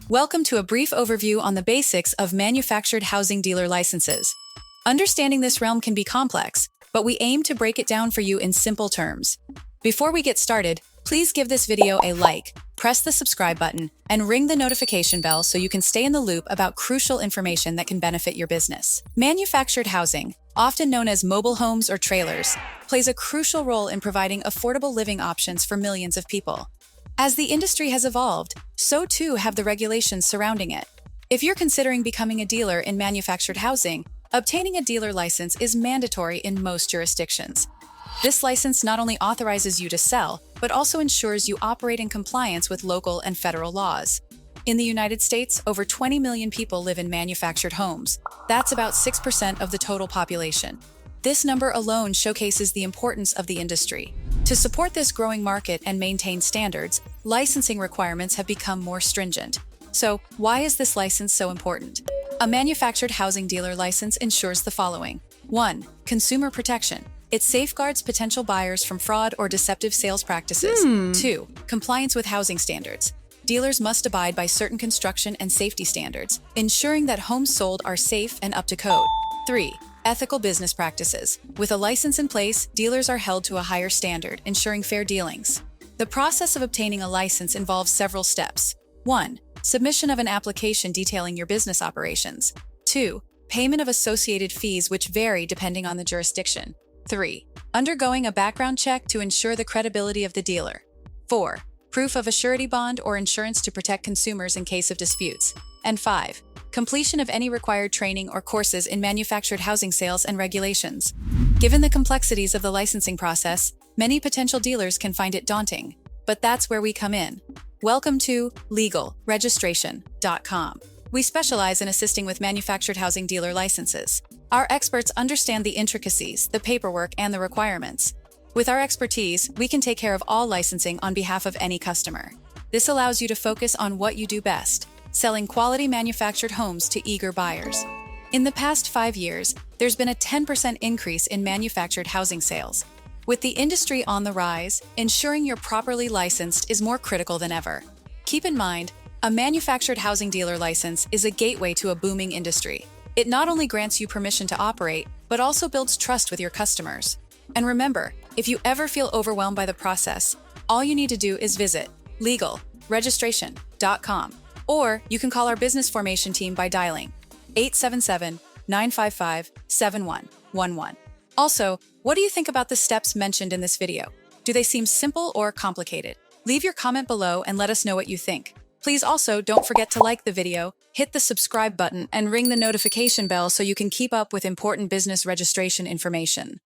Welcome to a brief overview on the basics of manufactured housing dealer licenses. Understanding this realm can be complex, but we aim to break it down for you in simple terms. Before we get started, please give this video a like, press the subscribe button, and ring the notification bell so you can stay in the loop about crucial information that can benefit your business. Manufactured housing, often known as mobile homes or trailers, plays a crucial role in providing affordable living options for millions of people. As the industry has evolved, so too have the regulations surrounding it. If you're considering becoming a dealer in manufactured housing, obtaining a dealer license is mandatory in most jurisdictions. This license not only authorizes you to sell, but also ensures you operate in compliance with local and federal laws. In the United States, over 20 million people live in manufactured homes. That's about 6% of the total population. This number alone showcases the importance of the industry. To support this growing market and maintain standards, licensing requirements have become more stringent. So, why is this license so important? A manufactured housing dealer license ensures the following. 1. Consumer protection. It safeguards potential buyers from fraud or deceptive sales practices. 2. Compliance with housing standards. Dealers must abide by certain construction and safety standards, ensuring that homes sold are safe and up to code. 3. Ethical business practices. With a license in place, dealers are held to a higher standard, ensuring fair dealings. The process of obtaining a license involves several steps. 1. Submission of an application detailing your business operations. 2. Payment of associated fees which vary depending on the jurisdiction. 3. Undergoing a background check to ensure the credibility of the dealer. 4. Proof of a surety bond or insurance to protect consumers in case of disputes. And 5. Completion of any required training or courses in manufactured housing sales and regulations. Given the complexities of the licensing process, many potential dealers can find it daunting. But that's where we come in. Welcome to legalregistration.com. We specialize in assisting with manufactured housing dealer licenses. Our experts understand the intricacies, the paperwork, and the requirements. With our expertise, we can take care of all licensing on behalf of any customer. This allows you to focus on what you do best: selling quality manufactured homes to eager buyers. In the past 5 years, there's been a 10% increase in manufactured housing sales. With the industry on the rise, ensuring you're properly licensed is more critical than ever. Keep in mind, a manufactured housing dealer license is a gateway to a booming industry. It not only grants you permission to operate, but also builds trust with your customers. And remember, if you ever feel overwhelmed by the process, all you need to do is visit legalregistration.com. Or you can call our business formation team by dialing 877-955-7111. Also, what do you think about the steps mentioned in this video? Do they seem simple or complicated? Leave your comment below and let us know what you think. Please also don't forget to like the video, hit the subscribe button, and ring the notification bell so you can keep up with important business registration information.